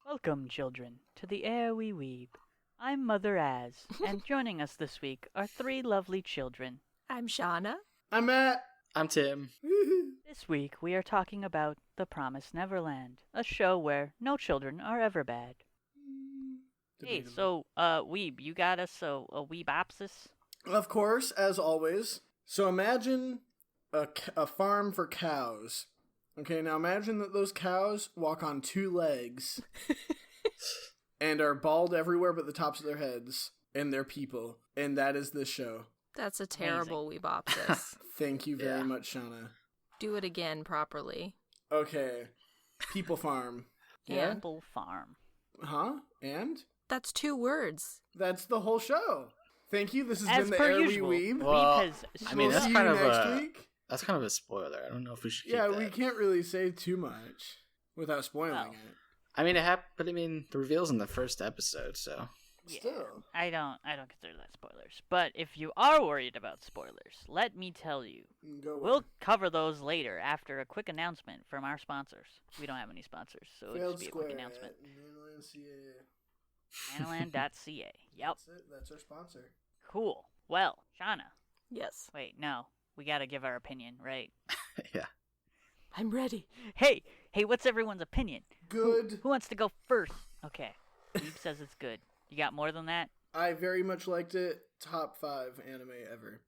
Welcome, children, to the air we weeb. I'm Mother Az, and joining us this week are three lovely children. I'm Shauna. I'm Matt. I'm Tim. This week we are talking about The Promised Neverland, a show where no children are ever bad. Hey, so, Weeb, you got us a Weebopsis? Of course, as always. So imagine a farm for cows. Okay, now imagine that those cows walk on two legs and are bald everywhere but the tops of their heads, and they're people. And that is this show. That's a terrible Weebopsis. Thank you very much, Shauna. Do it again properly. Okay. People farm. Yeah? People farm. Huh? And? That's 2 words. That's the whole show. Thank you. This has As been the per Air usual. We Weeb. Well, Weeb has... I mean, We'll that's see kind you of next week. That's kind of a spoiler. I don't know if we should keep Yeah, that. we can't really say too much without spoiling Well. it. I mean, but I mean, the reveal's in the first episode, so. Yeah, Still. I don't consider that spoilers. But if you are worried about spoilers, let me tell you, Go we'll cover those later after a quick announcement from our sponsors. We don't have any sponsors, so it'll Failed just be a Square quick announcement. at Neverland, CA. Nanoland.ca. Yep. That's it. That's our sponsor. Cool. Well, Shauna. Yes. Wait, no. We gotta give our opinion, right? Yeah. I'm ready. Hey, what's everyone's opinion? Good. Who wants to go first? Okay. Weeb says it's good. You got more than that? I very much liked it. Top 5 anime ever.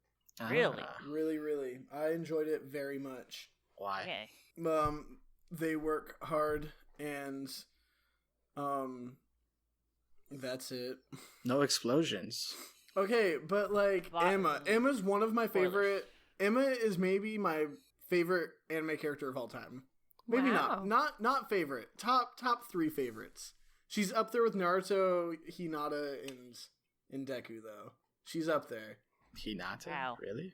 Really? Really, really. I enjoyed it very much. Why? Okay. They work hard and that's it. No explosions. Okay, but like Emma's one of my favorite. Emma is maybe my favorite anime character of all time. Maybe Wow. not favorite. Top 3 favorites. She's up there with Naruto, Hinata, and Deku though. She's up there. Hinata? Wow. Really?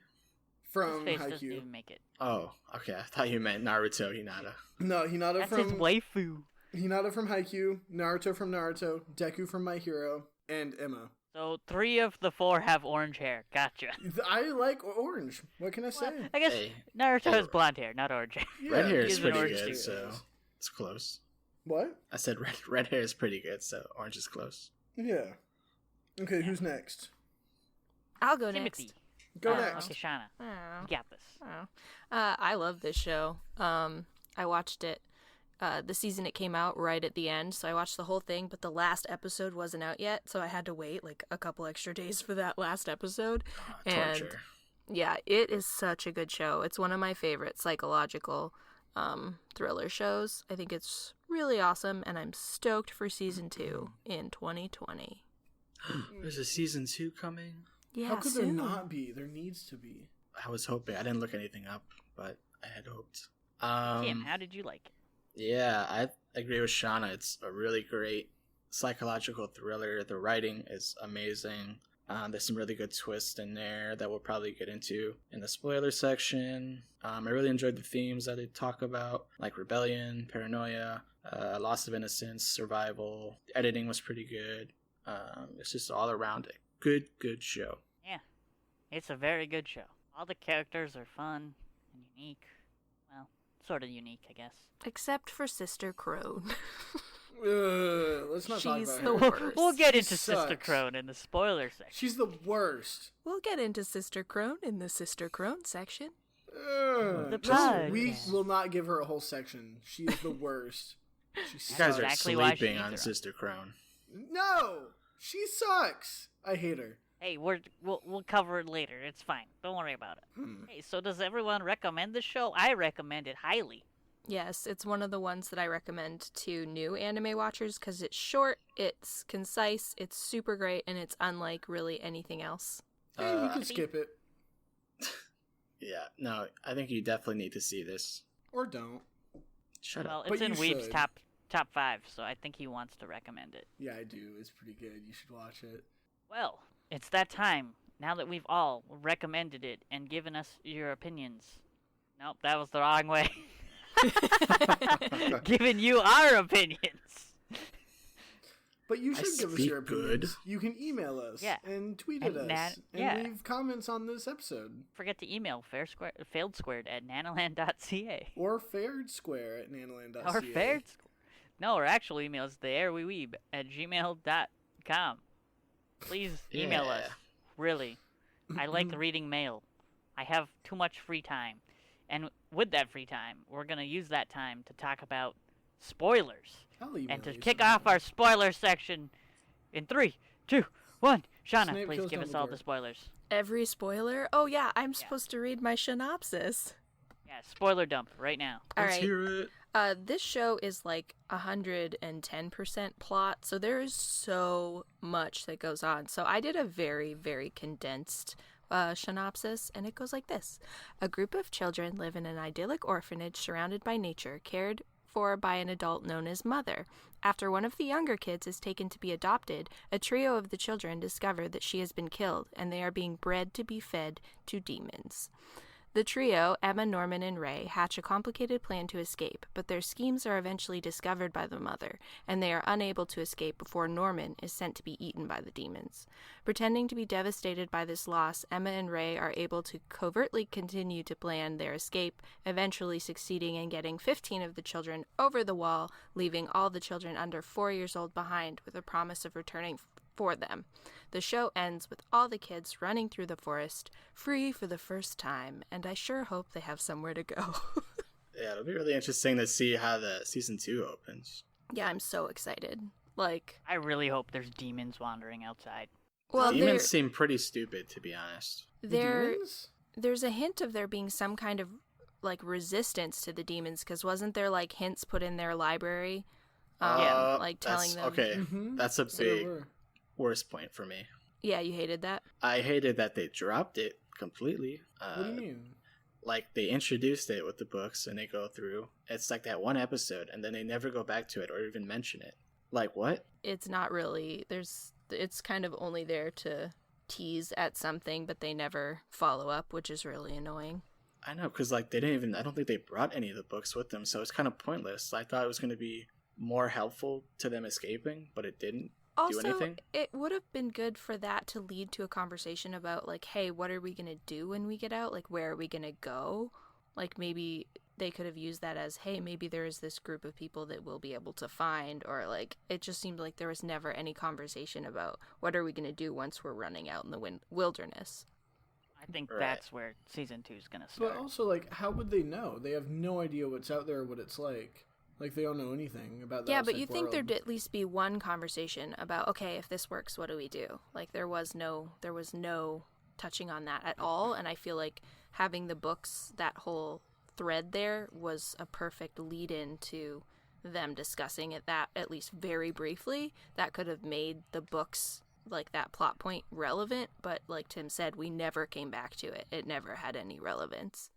From His face doesn't Haikyuu. even make it. Oh, okay. I thought you meant Naruto Hinata. No, Hinata That's from his waifu. Hinata from Haikyuu, Naruto from Naruto, Deku from My Hero, and Emma. So 3 of the 4 have orange hair. Gotcha. I like orange. What can I say? I guess Hey. Naruto has blonde hair, not orange hair. Yeah, Red hair he's is an pretty orange good, too. so it's close. What? I said red hair is pretty good, so orange is close. Yeah. Okay, who's next? I'll go Timothy. next. Go Oh. next. Okay, Shauna. Oh. You got this. Oh. I love this show. I watched it the season it came out right at the end, so I watched the whole thing, but the last episode wasn't out yet, so I had to wait like a couple extra days for that last episode. Torture. Yeah, it is such a good show. It's one of my favorite psychological thriller shows. I think it's really awesome, and I'm stoked for season 2 in 2020. There's a season 2 coming? Yeah, How could soon. there not be? There needs to be. I was hoping. I didn't look anything up, but I had hoped. Tim, how did you like it? Yeah, I agree with Shauna. It's a really great psychological thriller. The writing is amazing. There's some really good twists in there that we'll probably get into in the spoiler section. I really enjoyed the themes that they talk about, like rebellion, paranoia, loss of innocence, survival. The editing was pretty good. It's just all around a good show. Yeah. It's a very good show. All the characters are fun and unique. Well, sort of unique, I guess. Except for Sister Crone. Let's not talk She's about the her. worst. We'll get She into Sister sucks. Crone in the spoiler section. She's the worst. We'll get into Sister Crone in the Sister Crone section. The We podcast. will not give her a whole section. She is the worst. She You guys are sucks. Exactly why she sleeping needs on her. Sister Crone. No! She sucks. I hate her. Hey, we'll cover it later. It's fine. Don't worry about it. Hey, so does everyone recommend the show? I recommend it highly. Yes, it's one of the ones that I recommend to new anime watchers because it's short, it's concise, it's super great, and it's unlike really anything else. Hey, you can skip it. Yeah, no, I think you definitely need to see this. Or don't. Shut Well, up. it's But in you Weeb's should. top 5, so I think he wants to recommend it. Yeah, I do. It's pretty good. You should watch it. Well, it's that time. Now that we've all recommended it and given us your opinions. Nope, that was the wrong way. Giving you our opinions. But you should give us speak your opinions. You can email us and tweet at us and leave comments on this episode. Forget to email fairedsquared@nanoland.ca. Or fairedsquare@nanoland.ca. Or faired. No, our actual email is theairweweeb@gmail.com. Please email us. Really. I like reading mail. I have too much free time. And with that free time, we're going to use that time to talk about spoilers. And to kick off our spoiler section in 3, 2, 1. Shauna, Snape please kills give us all Dumbledore. the spoilers. Every spoiler? Oh, yeah, I'm supposed to read my synopsis. Yeah, spoiler dump right now. All Let's right. hear it. This show is like 110% plot, so there is so much that goes on. So I did a very, very condensed synopsis, and it goes like this. A group of children live in an idyllic orphanage surrounded by nature, cared for by an adult known as Mother. After one of the younger kids is taken to be adopted, a trio of the children discover that she has been killed, and they are being bred to be fed to demons. The trio, Emma, Norman, and Ray, hatch a complicated plan to escape, but their schemes are eventually discovered by the Mother, and they are unable to escape before Norman is sent to be eaten by the demons. Pretending to be devastated by this loss, Emma and Ray are able to covertly continue to plan their escape, eventually succeeding in getting 15 of the children over the wall, leaving all the children under 4 years old behind with a promise of returning for them. The show ends with all the kids running through the forest, free for the first time, and I sure hope they have somewhere to go. Yeah, it'll be really interesting to see how the season 2 opens. Yeah, I'm so excited. Like, I really hope there's demons wandering outside. well, Demons seem pretty stupid, to be honest. there's a hint of there being some kind of, like, resistance to the demons, because wasn't there, like, hints put in their library? Like, telling them... Okay, that's a So there big were. worst point for me. Yeah, you hated that? I hated that they dropped it completely. What do you mean? Like, they introduced it with the books, and they go through. It's like that one episode, and then they never go back to it or even mention it. Like, what? It's not really... It's kind of only there to tease at something, but they never follow up, which is really annoying. I know, because, like, they didn't even... I don't think they brought any of the books with them, so it's kind of pointless. I thought it was going to be more helpful to them escaping, but it didn't do anything. It would have been good for that to lead to a conversation about, like, hey, what are we going to do when we get out? Like, where are we going to go? Like, maybe they could have used that as, hey, maybe there is this group of people that we'll be able to find, or, like, it just seemed like there was never any conversation about what are we going to do once we're running out in the wilderness. I think Right. that's where season 2 is going to start. But also, like, how would they know? They have no idea what's out there or what it's like. Like, they don't know anything about that. Yeah, but you think there'd at least be one conversation about, okay, if this works, what do we do? Like, there was no touching on that at all, and I feel like having the books, that whole thread there, was a perfect lead-in to them discussing it, that at least very briefly. That could have made the books, like, that plot point relevant, but like Tim said, we never came back to it. It never had any relevance.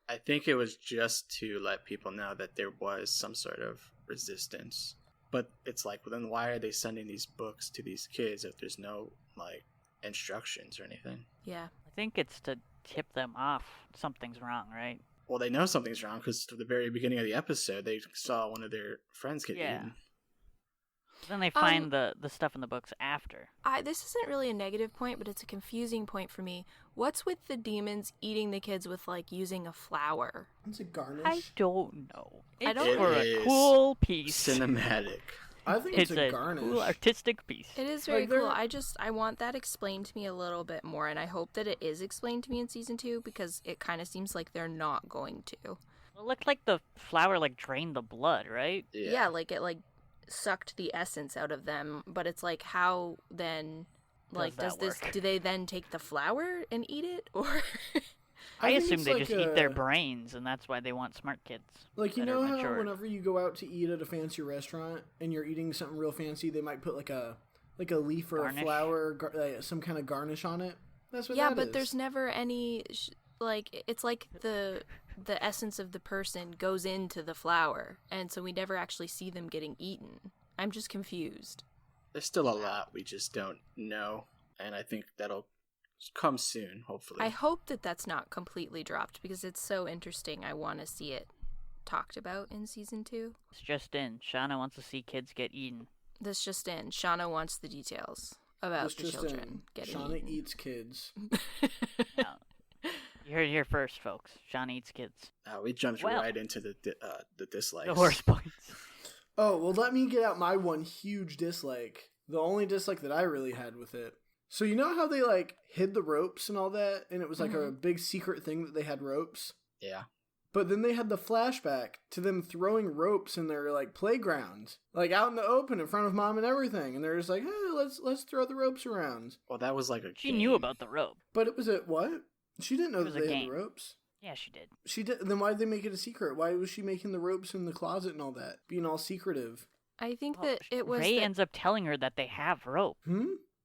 I think it was just to let people know that there was some sort of resistance. But it's like, well, then why are they sending these books to these kids if there's no, like, instructions or anything? Yeah. I think it's to tip them off something's wrong, right? Well, they know something's wrong because at the very beginning of the episode, they saw one of their friends get eaten. Then they find the stuff in the books after. This isn't really a negative point, but it's a confusing point for me. What's with the demons eating the kids with, like, using a flower? It's a garnish. I don't know. It's I don't- for It a is cool piece. Cinematic. I think It's it's a garnish. cool artistic piece. It is very Like, they're- cool. I want that explained to me a little bit more, and I hope that it is explained to me in season 2, because it kind of seems like they're not going to. It looked like the flower like drained the blood, right? Yeah, like it like sucked the essence out of them, but it's like, how then, like, Does does that this, do they then take the flower and eat it, or? I think assume it's they like just eat their brains, and that's why they want smart kids. Like, you that know are how matured. whenever you go out to eat at a fancy restaurant and you're eating something real fancy, they might put like a leaf or Garnish? a flower, some kind of garnish on it. That's what Yeah, that but is. there's never any like, it's like the essence of the person goes into the flower, and so we never actually see them getting eaten. I'm just confused. There's still a lot we just don't know, and I think that'll come soon, hopefully. I hope that that's not completely dropped, because it's so interesting. I want to see it talked about in season 2. It's just in. Shauna wants to see kids get eaten. This just in. Shauna wants the details about the children getting Shauna eaten. eats kids. Yeah. You heard it here first, folks. Sean eats kids. We jumped right into the dislikes. The worst points. Oh, well, let me get out my one huge dislike. The only dislike that I really had with it. So you know how they, like, hid the ropes and all that? And it was, like, a big secret thing that they had ropes? Yeah. But then they had the flashback to them throwing ropes in their, like, playground. Like, out in the open in front of Mom and everything. And they're just like, hey, let's throw the ropes around. Well, that was like a She game. knew about the rope. But it was a, what? She didn't know It that was a they had game. the ropes. Yeah, she did. She did. Then why did they make it a secret? Why was she making the ropes in the closet and all that? Being all secretive. I think Well, that it was. Ray ends up telling her that they have rope.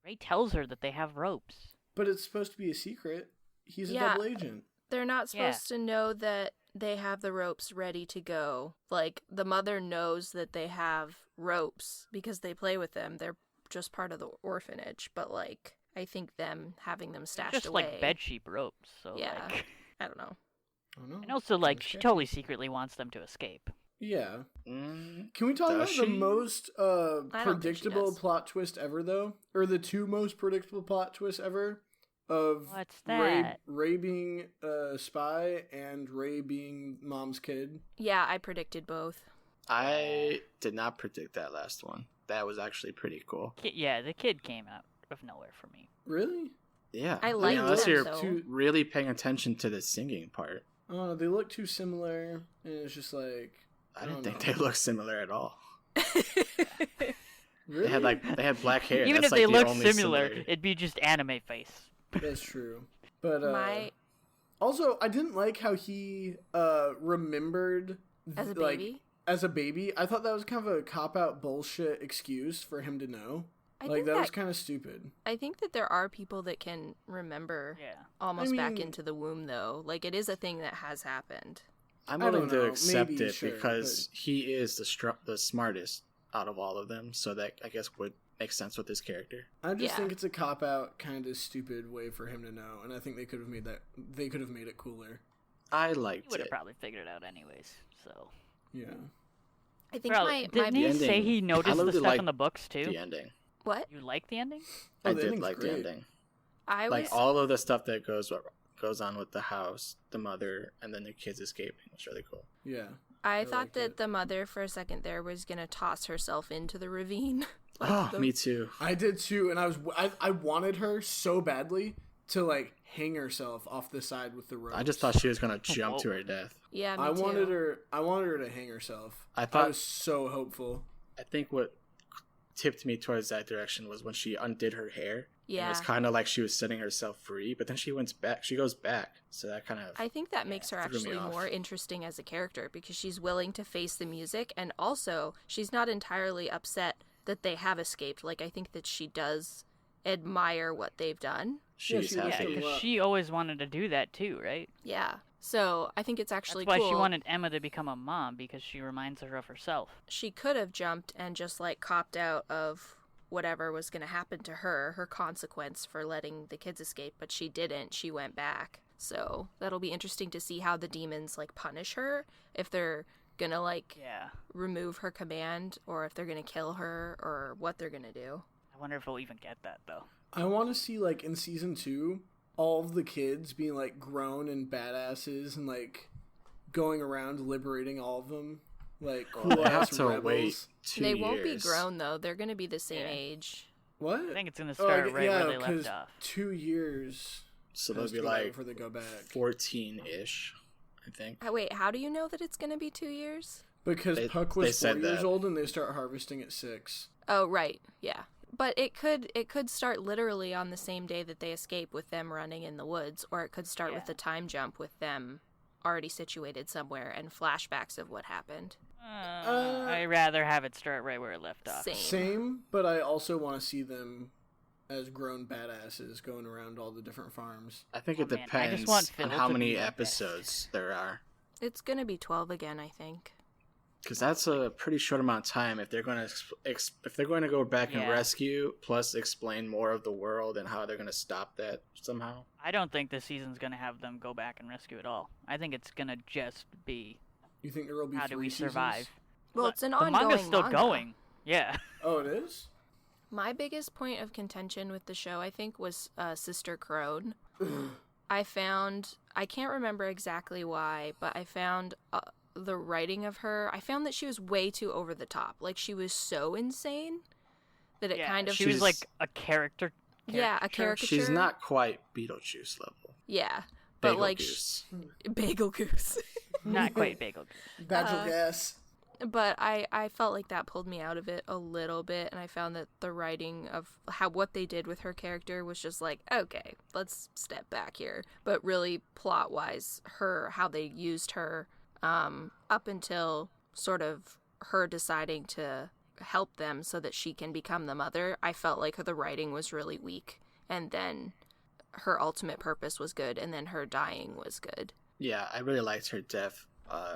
Ray tells her that they have ropes. But it's supposed to be a secret. He's a Yeah. double agent. They're not supposed to know that they have the ropes ready to go. Like, the mother knows that they have ropes because they play with them. They're just part of the orphanage. But, like, I think them having them stashed Just away. like bedsheet ropes. So Yeah. like... I don't know. I don't know. And also, like, Sounds she sketchy. totally secretly wants them to escape. Yeah. Mm, Can we talk Does about she? the most I don't think she predictable does. plot twist ever, though? Or the two most predictable plot twists ever? Of What's that? Ray being a spy and Ray being Mom's kid. Yeah, I predicted both. I did not predict that last one. That was actually pretty cool. Yeah, the kid came out of nowhere for me. Really? Yeah. I mean, liked unless them, you're though. really paying attention to the singing part. Oh, they look too similar, and it's just like... I didn't don't think know. they looked similar at all. Really? They had black hair. Even That's if they like the looked only similar, similarity. it'd be just anime face. That's true. But, My also, I didn't like how he, remembered... as a like, baby. as a baby, I thought that was kind of a cop-out bullshit excuse for him to know. I Like, think that was kind of stupid. I think that there are people that can remember Yeah. almost back mean- into the womb, though. Like, it is a thing that has happened. I'm I willing don't to know. accept Maybe, it sure, because he is the smartest out of all of them. So that, I guess, would make sense with his character. I just Yeah. think it's a cop-out, kind of stupid way for him to know, and I think they could have made it cooler. I He liked would have it. probably figured it out anyways. So. Yeah. I think Probably. my Didn't he ending- say he noticed I the really stuff liked in the books too? The ending. what? You like the ending? Oh, I the did ending's like the great. ending. I Like was all of the stuff that goes on with the house, the mother, and then the kids escaping was really cool. Yeah. I I thought liked that it. the mother for a second there was gonna toss herself into the ravine. Oh, the- me too. I did too, and I wanted her so badly to, like, hang herself off the side with the rope. I just thought she was gonna jump to Whoa. her death. Yeah, me I too. wanted her to hang herself. I thought- was so hopeful. I think what tipped me towards that direction was when she undid her hair. It Yeah, was kind of like she was setting herself free, but then she goes back. So that kind of I think that makes her threw me actually off. more interesting as a character because she's willing to face the music, and also she's not entirely upset that they have escaped. Like, I think that she does admire what they've done. she's she Yeah, was happy. doing because well. she always wanted to do that too, right? Yeah. So I think it's actually That's why cool. she wanted Emma to become a mom, because she reminds her of herself. She could have jumped and just like copped out of whatever was going to happen to her consequence for letting the kids escape, but she didn't. She went back. So that'll be interesting to see how the demons like punish her, if they're going to like Yeah. remove her command or if they're going to kill her or what they're going to do. I wonder if we'll even get that, though. I want to see, like, in season 2, all of the kids being, like, grown and badasses and, like, going around liberating all of them. Like, Well, cool they have ass to rebels. wait 2 They years. won't be grown though. They're going to be the same Yeah. age. What? I think it's going to Oh, start right yeah, where they left 'cause off. 2 years. So they'll has to be go by like before they go back. 14-ish, I think. Wait, how do you know that it's going to be 2 years? Because They- Puck they was 4 said years that. old and they start harvesting at 6. Oh, right. Yeah. But it could start literally on the same day that they escape with them running in the woods, or it could start with Yeah. a time jump with them already situated somewhere and flashbacks of what happened. I'd rather have it start right where it left off. Same, but I also want to see them as grown badasses going around all the different farms. I think Oh, it man, I depends just want Phil on how to many be like that. episodes there are. It's going to be 12 again, I think. Because that's a pretty short amount of time if they're going to if they're going to go back and Yeah. rescue, plus explain more of the world and how they're going to stop that somehow. I don't think this season's going to have them go back and rescue it all. I think it's going to just be You think there will be how 3 do we seasons? survive. Well, Look, it's an the ongoing manga's still manga. going. Yeah. Oh, it is? My biggest point of contention with the show, I think, was Sister Crone. I can't remember exactly why, but I found the writing of her, I found that she was way too over the top. Like, she was so insane that it kind of... She was like a character. Yeah, a caricature. She's not quite Beetlejuice level. Yeah, but Bagel like... Goose. Bagel Goose. Not quite Bagel Goose. Bagel gas. But I felt like that pulled me out of it a little bit, and I found that the writing of what they did with her character was just like, okay, let's step back here. But really, plot-wise, how they used her up until sort of her deciding to help them so that she can become the mother, I felt like the writing was really weak. And then her ultimate purpose was good, and then her dying was good. Yeah, I really liked her death.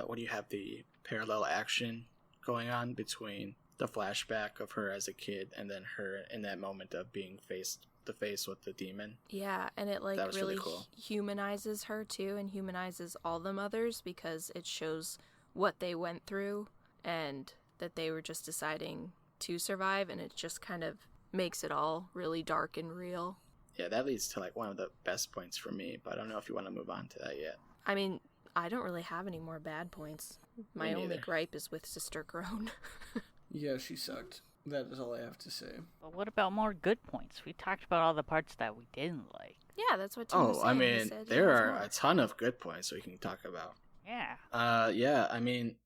When you have the parallel action going on between the flashback of her as a kid and then her in that moment of being face to face with the demon. Yeah, and it like really cool. Humanizes her too, and humanizes all the mothers, because it shows what they went through and that they were just deciding to survive, and it just kind of makes it all really dark and real. Yeah, that leads to like one of the best points for me, but I don't know if you want to move on to that yet. I mean, I don't really have any more bad points. My only gripe is with Sister Crone. Yeah, she sucked. That is all I have to say. But what about more good points? We talked about all the parts that we didn't like. Yeah, that's what Tim was saying. I mean, there are a ton of good points we can talk about. Yeah. Yeah, I mean,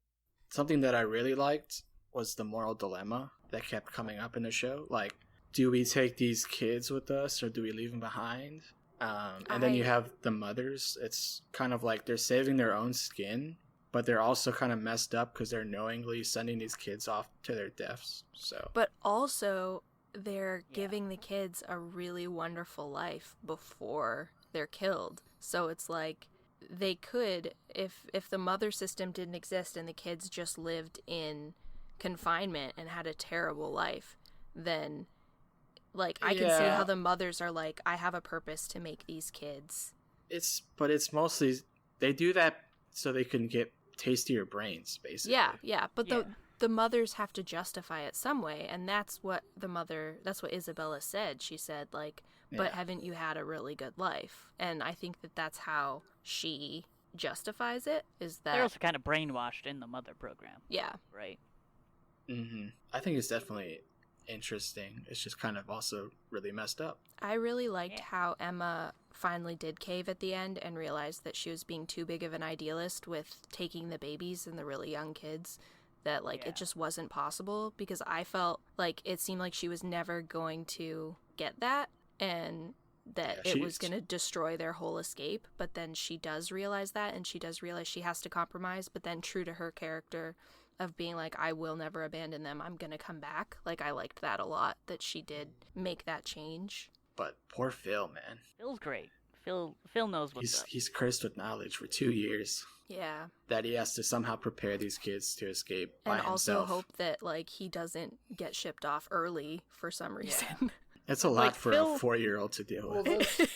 something that I really liked was the moral dilemma that kept coming up in the show. Like, do we take these kids with us or do we leave them behind? And then you have the mothers. It's kind of like they're saving their own skin, but they're also kind of messed up because they're knowingly sending these kids off to their deaths. So, but also they're giving the kids a really wonderful life before they're killed. So it's like they could, if the mother system didn't exist and the kids just lived in confinement and had a terrible life, then like I can see how the mothers are like, I have a purpose to make these kids. It's mostly they do that so they can get tastier brains, basically. Yeah, but the mothers have to justify it some way, and that's what Isabella said. She said like, but haven't you had a really good life? And I think that that's how she justifies it, is that they're also kind of brainwashed in the mother program. Yeah. Right. Mm-hmm. I think it's definitely interesting. It's just kind of also really messed up. I really liked how Emma finally did cave at the end and realized that she was being too big of an idealist with taking the babies and the really young kids, that like it just wasn't possible, because I felt like it seemed like she was never going to get that, and that it was going to destroy their whole escape. But then she does realize that, and she does realize she has to compromise, but then true to her character of being like, I will never abandon them, I'm gonna come back. Like, I liked that a lot, that she did make that change. But poor Phil, man. Phil's great. Phil knows what's up. He's cursed with knowledge for 2 years. Yeah. That he has to somehow prepare these kids to escape by himself. And also hope that, like, he doesn't get shipped off early for some reason. Yeah. It's a lot for a 4-year-old to deal with. Well,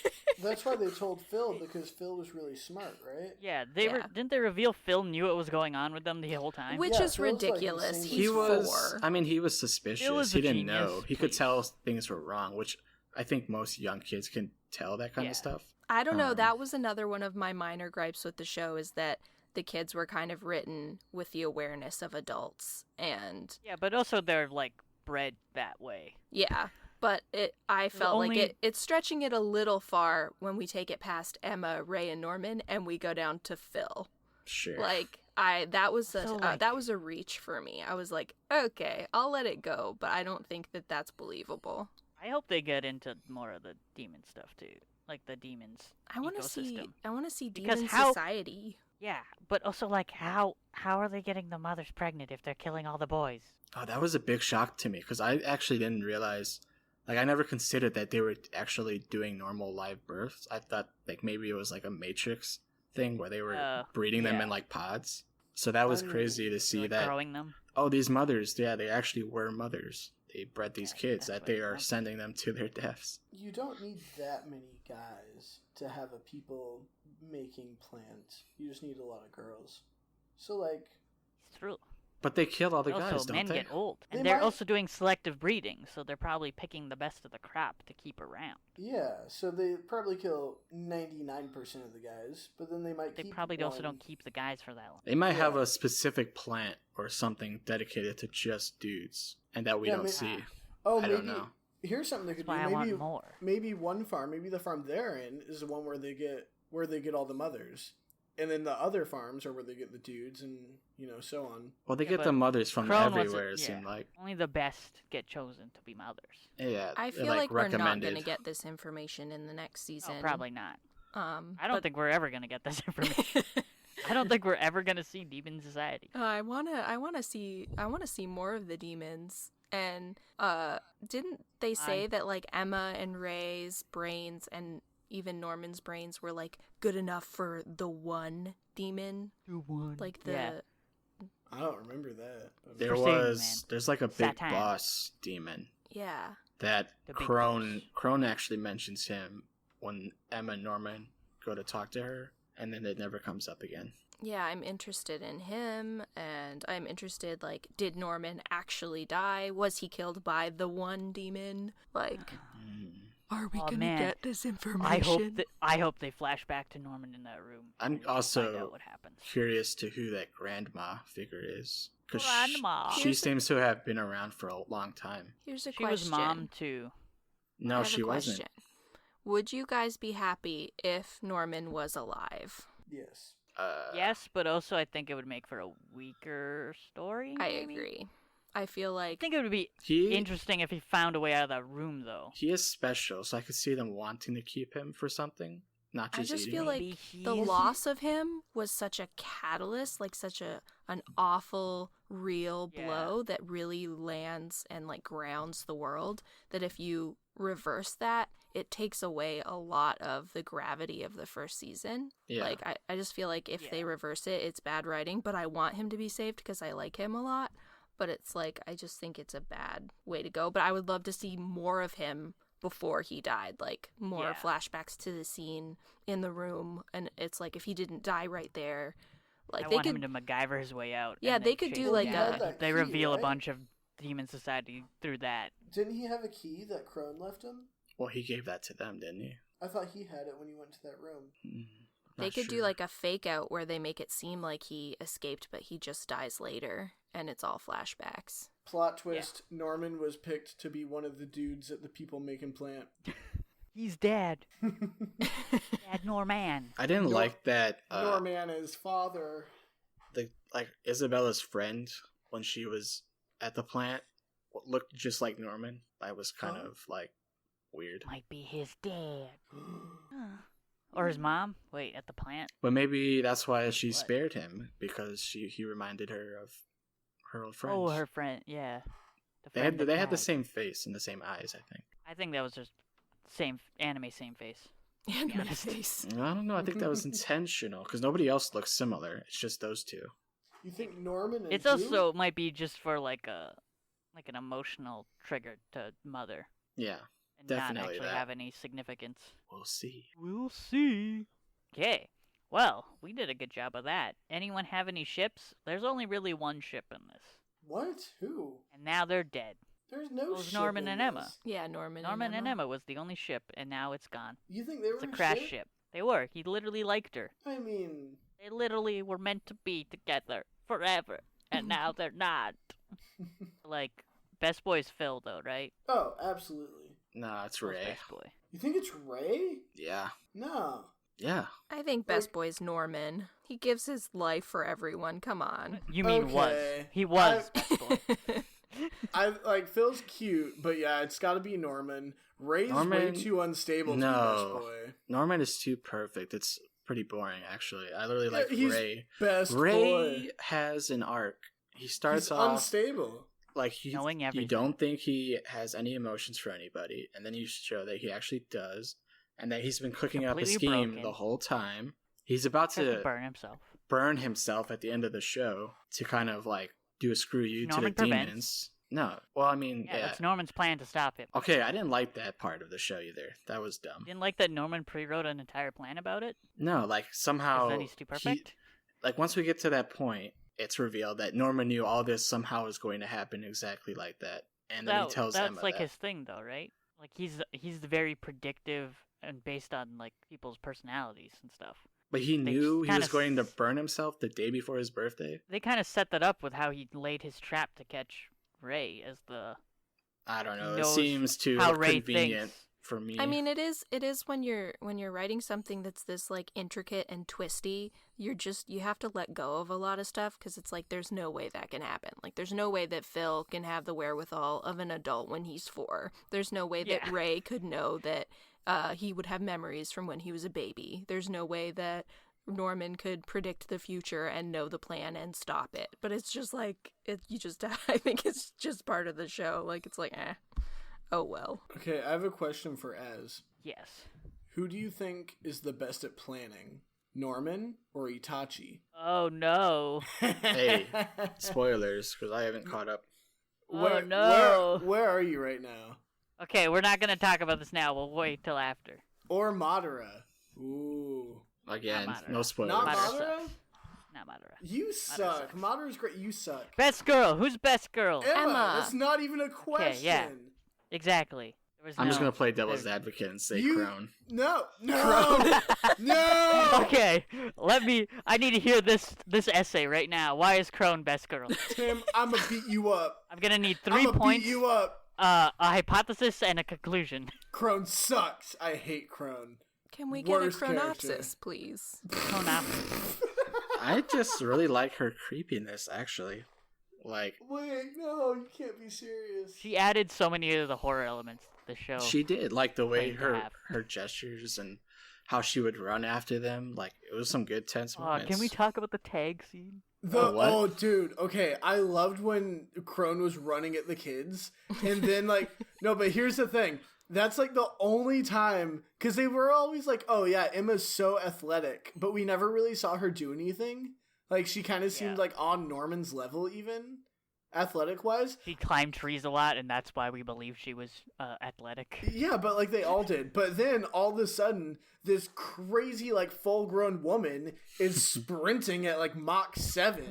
that's why they told Phil, because Phil was really smart, right? Yeah, didn't they reveal Phil knew what was going on with them the whole time? Which is ridiculous. Like He's 4. I mean, he was suspicious. He didn't know. He could tell things were wrong, which I think most young kids can tell that kind of stuff. I don't know. That was another one of my minor gripes with the show, is that the kids were kind of written with the awareness of adults. And yeah, but also they're, like, bred that way. Yeah. But I felt like it's stretching it a little far when we take it past Emma, Ray, and Norman, and we go down to Phil. Sure. Like that was a reach for me. I was like, okay, I'll let it go, but I don't think that that's believable. I hope they get into more of the demon stuff too, like the demons. I want to see demon society. Yeah, but also like how are they getting the mothers pregnant if they're killing all the boys? Oh, that was a big shock to me, because I actually didn't realize. Like, I never considered that they were actually doing normal live births. I thought, like, maybe it was, like, a Matrix thing where they were breeding them in, like, pods. So that was crazy to see that. Growing them? Oh, these mothers, they actually were mothers. They bred these kids that they are sending them to their deaths. You don't need that many guys to have a people-making plant. You just need a lot of girls. So, like... It's true. But they killed all the guys, Also, don't men they? get old. They And they're might- also doing selective breeding, so they're probably picking the best of the crop to keep around. Yeah, so they probably kill 99% of the guys, but then they might They keep probably also one. don't keep the guys for that long. They might have Yeah. a specific plant or something dedicated to just dudes, and that we Yeah, don't may- see. Oh, I maybe don't know. here's something they could That's why I do. Maybe want more. maybe one farm, maybe the farm they're in is the one where they get all the mothers, and then the other farms are where they get the dudes, and so on. Well, they Yeah, get but the mothers from Crone wasn't- everywhere, it yeah. seemed like. Only the best get chosen to be mothers. Yeah, I they're, feel like we're not recommended. going to get this information in the next season. Oh, probably not. I don't but- think we're ever gonna get this information. I don't think we're ever gonna see Demon Society. I wanna see more of the demons. And didn't they say that like Emma and Ray's brains and even Norman's brains were like good enough for the one demon? Like the Yeah. I don't remember that. There For Satan, was, man. there's like a big Satan. boss demon yeah. that The big Crone actually mentions him when Emma and Norman go to talk to her, and then it never comes up again. Yeah, I'm interested in him, and I'm interested, like, did Norman actually die? Was he killed by the one demon? Like, are we Oh, gonna man. get this information? I hope they flash back to Norman in that room. I'm and we find also out what happens. curious to who that grandma figure is. Because Grandma. she Here's seems to have been around for a long time. Here's a She was question. mom too. I No, have she a wasn't. question. Would you guys be happy if Norman was alive? Yes. Yes, but also I think it would make for a weaker story. I maybe? agree. I feel I like think it would be He interesting if he found a way out of that room, though. he is special, so I could see them wanting to keep him for something, not I just just eating feel him. like Maybe the he is- loss of him was such a catalyst, like such an awful real Yeah. blow that really lands and like grounds the world, that if you reverse that, it takes away a lot of the gravity of the first season. Yeah. Like I just feel like if Yeah. they reverse it, it's bad writing, but I want him to be saved because I like him a lot. But it's like, I just think it's a bad way to go. But I would love to see more of him before he died, like more Yeah. flashbacks to the scene in the room. And it's like, if he didn't die right there, like I they want could him to MacGyver his way out. Yeah, and they then could do, chase like, him a- down. that They key, reveal a right? bunch of Demon Society through that. Didn't he have a key that Crone left him? Well, he gave that to them, didn't he? I thought he had it when he went to that room. They Not could do sure. like a fake out where they make it seem like he escaped, but he just dies later, and it's all flashbacks. Plot twist: Norman was picked to be one of the dudes at the people making plant. He's dead. Dad Norman. I didn't Nor- like that. Norman is father. Like Isabella's friend when she was at the plant looked just like Norman. I was kind Huh? of like weird. Might be his dad. Or his mom? Wait, at the plant? But maybe that's why she What? spared him, because he reminded her of her old friends. Oh, her friend. Yeah. The They friend had that they had the died. same face and the same eyes, I think. I think that was just same anime, same face. And be my honest. face. I don't know. I think that was intentional because nobody else looks similar. It's just those two. You think Norman and It's who? also might be just for like an emotional trigger to mother Yeah, and not Definitely actually that. have any significance. we'll see. We'll see. Okay. Well, we did a good job of that. Anyone have any ships? There's only really one ship in this. What? Who? And now they're dead. There's no. It was ship Norman in and Emma. this. Yeah, Norman. Norman and Emma. Emma was the only ship, and now it's gone. You think they were It's a crash ship. They were. He literally liked her. I mean, They literally were meant to be together forever, and now they're not. Like, best boy's Phil, though, right? oh, absolutely. Nah, it's Phil's Ray. best boy. You think it's Ray? Yeah, No. yeah. I think best boy's Norman. He gives his life for everyone. Come on. You mean was? Okay. He was best boy. I like Phil's cute, but yeah, it's got to be Norman. Ray's way Norman- too unstable to be No. best boy. Norman is too perfect. It's pretty boring, actually. I literally like Yeah, he's Ray. Best Ray boy. has an arc. He starts He's off unstable. like Knowing you everything. don't think he has any emotions for anybody, and then you show that he actually does, and that he's been cooking up a Completely scheme broken. the whole time. He's about Has to to burn himself. burn himself at the end of the show to kind of like do a screw you Norman to the prevents. demons. No, well, I mean, Yeah, yeah. that's Norman's plan to stop him. Okay, I didn't like that part of the show either. That was dumb. Didn't like that Norman pre-wrote an entire plan about it? No, like somehow Because then he's too he- perfect? like once we get to that point, it's revealed that Norman knew all this somehow is going to happen exactly like that. And then he tells Emma that's like that. his thing, though, right? Like he's very predictive and based on like people's personalities and stuff. But he knew he was going to burn himself the day before his birthday? They kind of set that up with how he laid his trap to catch Ray as the... I don't know. It seems too convenient for me. I mean, it is when you're writing something that's this like intricate and twisty, you have to let go of a lot of stuff because it's like there's no way that can happen. Like there's no way that Phil can have the wherewithal of an adult when he's 4. There's no way that Ray could know that he would have memories from when he was a baby. There's no way that Norman could predict the future and know the plan and stop it. But it's just like I think it's just part of the show. Like it's like oh well. Okay, I have a question for Az. Yes. Who do you think is the best at planning? Norman or Itachi? Oh no. Hey, spoilers, because I haven't caught up. Where are you right now? Okay, we're not gonna talk about this now. We'll wait till after. Or Madara? Ooh. Again, no spoilers. Not Madara Madara? sucks. Not Madara. You suck. Madara's great. You suck. Best girl. Who's best girl? Emma. That's not even a question. Okay, yeah. Exactly. I'm just gonna play devil's advocate and say Crone. No. Crone. No. Okay, I need to hear this essay right now. Why is Crone best girl? Tim, I'm gonna beat you up. I'm gonna need 3 points. Beat you up. A hypothesis and a conclusion. Crone sucks. I hate Crone. Can we get a chronopsis, please? Chronopsis. I just really like her creepiness, actually. Like, wait, no, you can't be serious. She added so many of the horror elements to the show. She did, like the way her gestures and how she would run after them. Like, it was some good tense moments. Can we talk about the tag scene? Oh, dude. Okay, I loved when Crone was running at the kids, and then no, but here's the thing. That's like the only time, because they were always like, oh yeah, Emma's so athletic, but we never really saw her do anything. Like, she kind of seemed like on Norman's level, even athletic-wise. She climbed trees a lot, and that's why we believe she was athletic. Yeah, but like they all did. But then all of a sudden, this crazy full-grown woman is sprinting at Mach 7,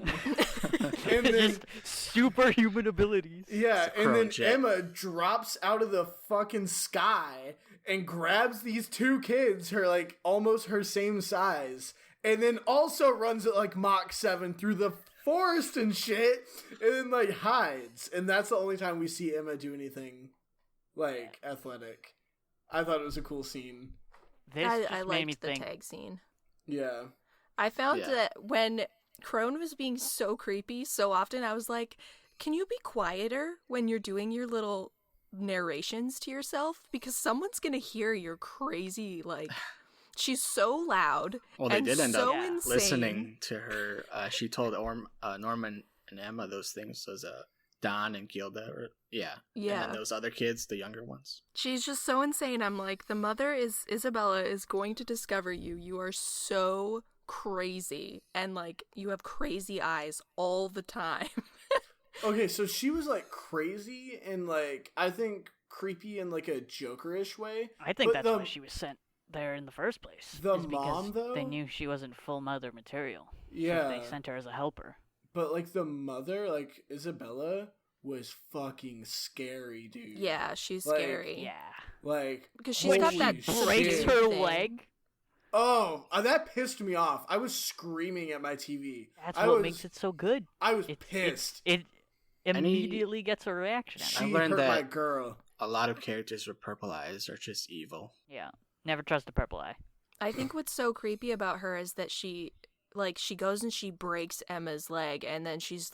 and then just superhuman abilities. Yeah, and then Emma drops out of the fucking sky and grabs these 2 kids, her almost her same size. And then also runs at Mach 7 through the forest and shit, and then hides. And that's the only time we see Emma do anything athletic. I thought it was a cool scene. I liked the tag scene. Yeah. I found that when Crone was being so creepy so often, I was like, can you be quieter when you're doing your little narrations to yourself? Because someone's gonna hear your crazy she's so loud. Well, they did end up insane. listening to her. She told Norman and Emma those things. Those Don and Gilda. Yeah. And then those other kids, the younger ones. She's just so insane. I'm like, the mother Isabella is going to discover you. You are so crazy. And you have crazy eyes all the time. Okay, so she was crazy and I think creepy in a Jokerish way. I think that's why she was sent there in the first place. The mom, though? They knew she wasn't full mother material. Yeah. So they sent her as a helper. But the mother, Isabella, was fucking scary, dude. Yeah, she's scary. Yeah. Because she's got that breaks her leg. Oh, that pissed me off. I was screaming at my TV. That's what makes it so good. I was pissed. It immediately gets a reaction. She hurt my girl. A lot of characters with purple eyes are just evil. Yeah. Never trust a purple eye. I think what's so creepy about her is that she goes and she breaks Emma's leg, and then she's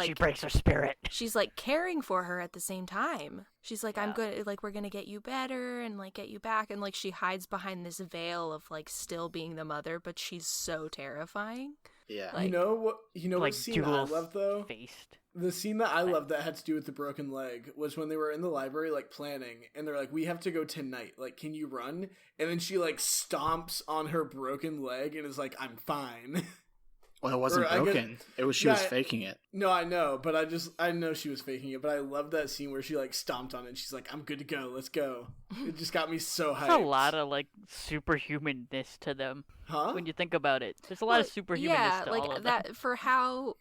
she breaks her spirit. She's caring for her at the same time. She's like, I'm good. We're gonna get you better and get you back, and she hides behind this veil of still being the mother, but she's so terrifying. Yeah. You know what scene I love though? Faced. The scene that I loved that had to do with the broken leg was when they were in the library planning, and they're like, we have to go tonight. Can you run? And then she stomps on her broken leg and is like, I'm fine. Well, it wasn't broken. She was faking it. No, I know, but I know she was faking it, but I love that scene where she like stomped on it and she's like, I'm good to go, let's go. It just got me so hyped. There's a lot of like superhumanness to them. Huh? When you think about it. There's a lot of superhumanness to all of them. That for how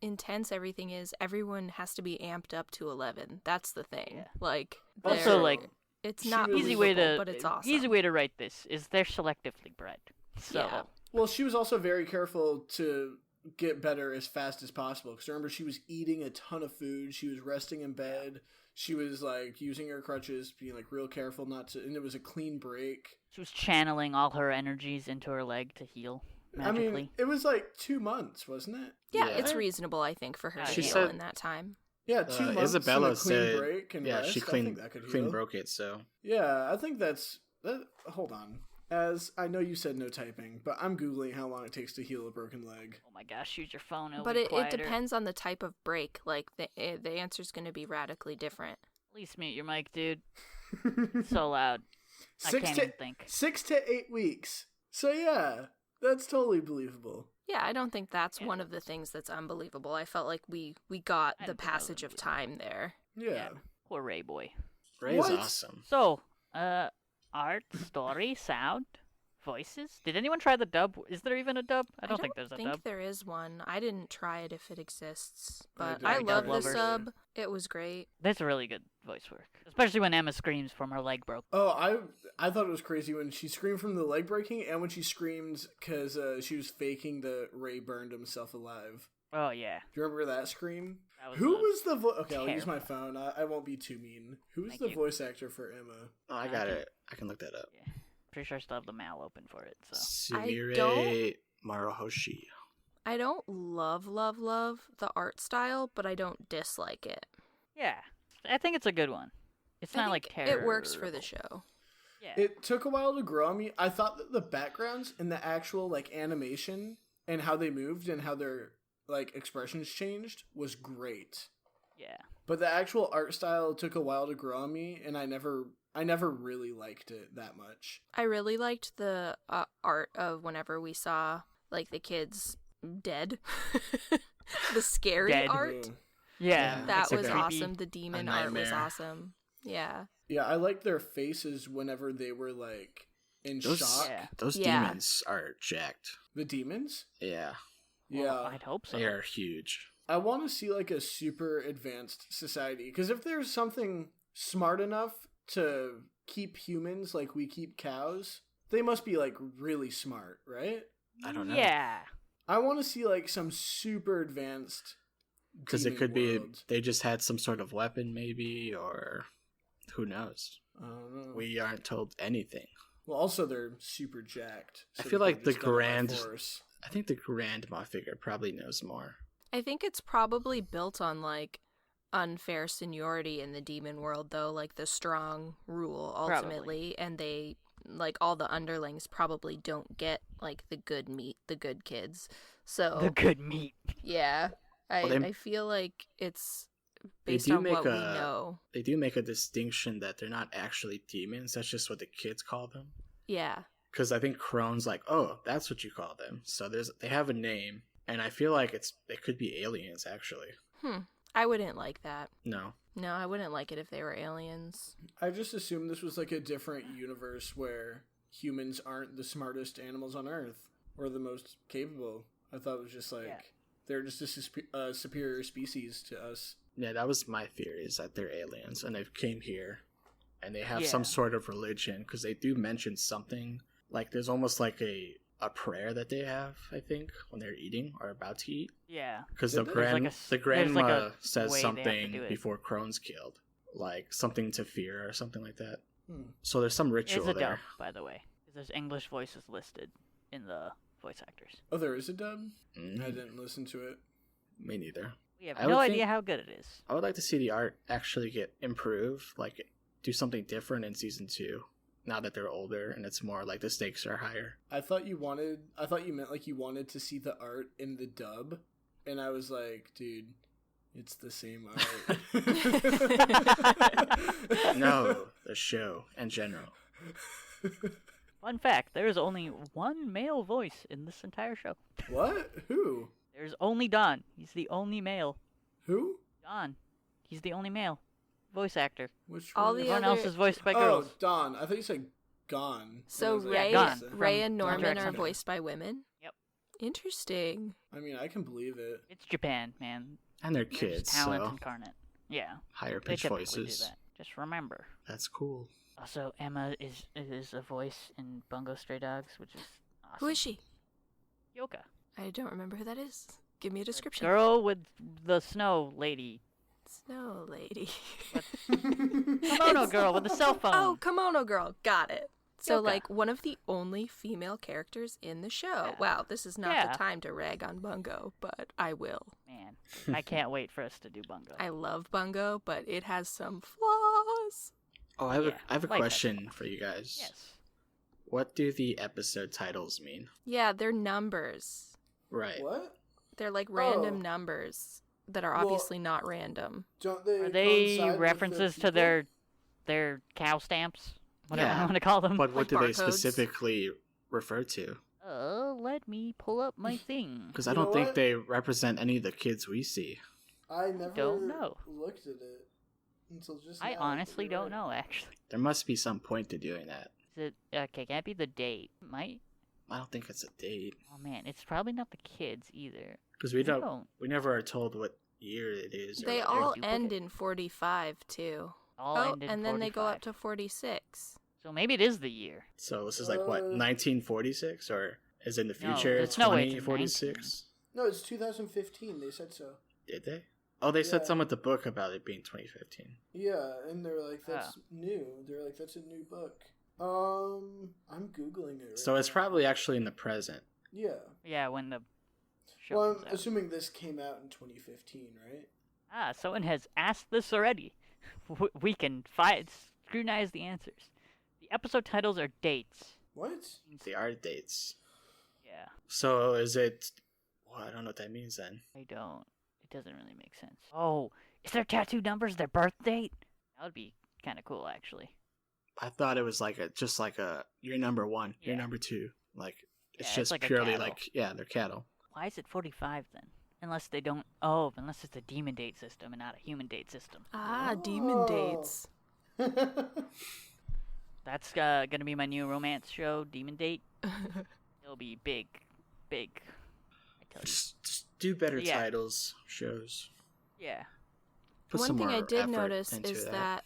intense everything is, everyone has to be amped up to 11. That's the thing. Yeah. Like also like it's not easy way to but it's awesome. Easy way to write this is they're selectively bred. So Yeah. Well, she was also very careful to get better as fast as possible. Because remember, she was eating a ton of food. She was resting in bed. She was like using her crutches, being like real careful not to. And it was a clean break. she was channeling all her energies into her leg to heal magically. I mean, it was like 2 months, wasn't it? Yeah, it's reasonable, I think, for her to heal in that time. Yeah, 2 months. Isabella and a clean said, break and yeah, rest. she I clean think that could heal. broke it. So yeah, I think that's. Hold on. As I know you said no typing, but I'm Googling how long it takes to heal a broken leg. Oh my gosh, use your phone. But it depends on the type of break. Like, the answer's going to be radically different. At least mute your mic, dude. So loud. I can't even think. 6 to 8 weeks. So yeah, that's totally believable. Yeah, I don't think that's one of the things that's unbelievable. I felt like we got I the think that was passage of time there. Yeah. Poor Ray boy. Ray's What? awesome. So, art, story, sound, voices. Did anyone try the dub? Is there even a dub? I don't think there's a dub. There is one. I didn't try it if it exists, but did. I Dub love the lovers. sub. It was great. That's really good voice work, especially when Emma screams from her leg broke. Oh, I thought it was crazy when she screamed from the leg breaking and when she screamed because she was faking the Ray burned himself alive. Oh yeah. Do you remember that scream? That was Who a- was the voice? Okay, I'll use my terrifying. phone. I won't be too mean. Who was Thank the you. voice actor for Emma? Oh, I got it. I can look that up. Yeah. Pretty sure I still have the mail open for it. So Sumire Maruhoshi. I don't love the art style, but I don't dislike it. yeah, I think it's a good one. It's I not like think terrible. it works for the show. Yeah. It took a while to grow on me. I thought that the backgrounds and the actual like animation and how they moved and how their like expressions changed was great. Yeah. But the actual art style took a while to grow on me, and I never really liked it that much. I really liked the art of whenever we saw like the kids dead. The scary Dead. art. Yeah. That it's like was a- awesome. The demon art was nightmare. awesome. Yeah. Yeah, I liked their faces whenever they were like in shock. Yeah. Those Yeah. demons are jacked. The demons? Yeah, Yeah. Well, I'd hope so. they are huge. I want to see like a super advanced society because if there's something smart enough to keep humans like we keep cows, they must be like really smart, right? I don't know. Yeah. I want to see like some super advanced Because it demon could be world. they just had some sort of weapon, maybe, or who knows. I don't know. We aren't told anything. Well, also they're super jacked. I so feel they like could've the just done it by grand- force. I think the grandma figure probably knows more. I think it's probably built on like unfair seniority in the demon world though, like the strong rule ultimately, and they like all the underlings probably don't get like the good meat, the good kids. So The good meat. yeah. Well, I feel like it's They based do on make what we a- know. They do make a distinction that they're not actually demons. That's just what the kids call them. Yeah. Because I think Crone's like, oh, that's what you call them. So they have a name, and I feel like it could be aliens actually. I wouldn't like that. No, No, I wouldn't like it if they were aliens. I just assumed this was like a different universe where humans aren't the smartest animals on Earth or the most capable. I thought it was just like Yeah. they're just a superior species to us. yeah, that was my theory. Is that they're aliens and they came here, and they have Yeah. some sort of religion. Because they do mention something like there's almost like a prayer that they have. I think when they're eating or about to eat. Yeah. Because Did the they? There's grandma like a says way they have to something do it. before Crone's killed, like something to fear or something like that. Hmm. So there's some It's ritual a there. dub, by the way. There's English voices listed in the voice actors. Oh, there is a dub? Mm, I didn't listen to it. me neither. We have I no would idea think- how good it is. I would like to see the art actually get improved, like do something different in season 2. Now that they're older and it's more like the stakes are higher. I thought you meant like you wanted to see the art in the dub, and I was like, dude, it's the same art. No, the show in general. Fun fact, there is only one male voice in this entire show. What? Who? There's only Don. He's the only male. Who? Don. He's the only male voice actor. Which All one? the Everyone other- else is voiced by Oh, girls. Don. I thought you said Gone. So I was like, Ray, Gone. Ray From and One Norman are Direction. voiced by women? Yep. Interesting. I mean, I can believe it. It's Japan, man. And they're They're just kids, talent so incarnate. Yeah. higher They pitch typically voices. do that. Just remember. That's cool. Also, Emma is a voice in Bungo Stray Dogs, which is awesome. Who is she? Yoka. I don't remember who that is. Give me a description. Girl with the snow lady. Snow lady. Kimono girl with the cell phone. Oh, Kimono girl. Got it. So, Yoka. like, one of the only female characters in the show. Yeah. Wow, this is not Yeah. the time to rag on Bungo, but I will. Man, I can't wait for us to do Bungo. I love Bungo, but it has some flaws. Oh, I have Yeah, I have a like that question stuff. for you guys. Yes. What do the episode titles mean? Yeah, they're numbers. Right. What? They're like random Oh. numbers that are Well- obviously not random. Don't they? Are they coincide with the references to people? their cow stamps? Whatever Yeah. I want to call them. But what Like do they barcodes? specifically refer to? Let me pull up my thing. Because I You know don't think what? they represent any of the kids we see. I never Don't know. looked at it until just I now, honestly but you're don't right. know, actually. There must be some point to doing that. Is it okay? Can't be the date. Might. I don't think it's a date. Oh man, it's probably not the kids either. Because we I don't. We never are told what year it is. or They what all duplicate. end in 45, too. All Oh, ended and then they go 45. up to 46. So maybe it is the year. So this is like what, 1946, or is it in the No, future? there's no way it's in 2046. No, it's 2015. They said so. Did they? Oh, they said Yeah. some with the book about it being 2015. Yeah, and they're like, that's Ah. new. They're like, that's a new book. I'm googling it. Right So it's now. probably actually in the present. Yeah. Yeah, when the show Well, comes I'm out. assuming this came out in 2015, right? Ah, someone has asked this already. We can scrutinize the answers. The episode titles are dates. What? They are dates. Yeah, So is it? Well, I don't know what that means then. I don't. It doesn't really make sense. Oh, is their tattoo numbers their birth date? That would be kind of cool, actually. I thought it was like just like a you're number one, you're Yeah. number two. Like it's Yeah, it's just like a purely cattle. like they're cattle. Why is it 45 then? Unless they don't. Oh, unless it's a demon date system and not a human date system. Ah, demon Oh. dates. That's gonna be my new romance show, Demon Date. It'll be big, big. I tell you. Just do better Yeah. titles, shows. Yeah. Put One some thing I more did effort notice into is that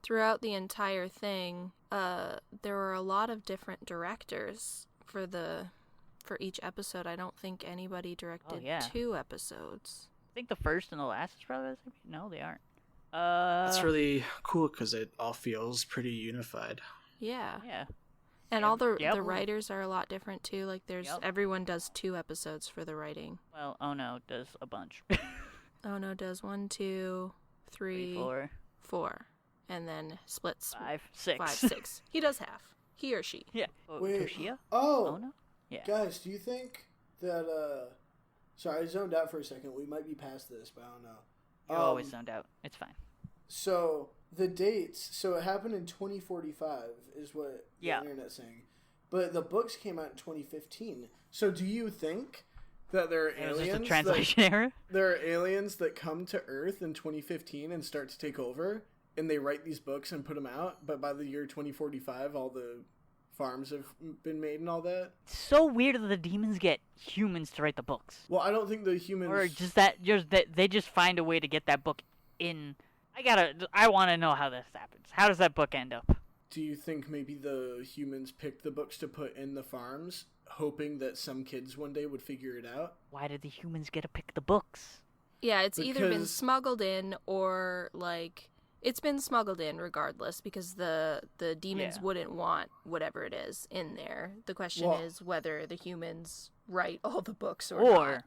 throughout the entire thing, there were a lot of different directors for each episode. I don't think anybody directed yeah. 2 episodes. I think the first and the last is probably the same. No, they aren't. That's really cool because it all feels pretty unified. Yeah. Yeah. And Yeah, all the yep. the writers are a lot different too. Like there's Yep. everyone does 2 episodes for the writing. Well, oh no, does a bunch. Oh no, does 1, 2, 3, 3, 4, 4, and then splits 5, 6. 5, 6. He does half. He or she. Yeah. Oh, Wait. Toshia? Oh, Oh no. Yeah. guys, do you think that? Sorry, I zoned out for a second. We might be past this, but I don't know. You always zoned out. It's fine. So the dates. So it happened in 2045, is what Yeah. the internet's saying. But the books came out in 2015. So do you think that there are It was just a aliens? translation error. There are aliens that come to Earth in 2015 and start to take over, and they write these books and put them out. But by the year 2045, all the farms have been made and all that. It's so weird that the demons get humans to write the books. Well, I don't think the humans. Or just that they just find a way to get that book in. I want to know how this happens. How does that book end up? Do you think maybe the humans picked the books to put in the farms, hoping that some kids one day would figure it out? Why did the humans get to pick the books? Yeah, it's either been Because- smuggled in or like it's been smuggled in regardless because the demons Yeah. wouldn't want whatever it is in there. The question Well- is whether the humans write all the books or Or not.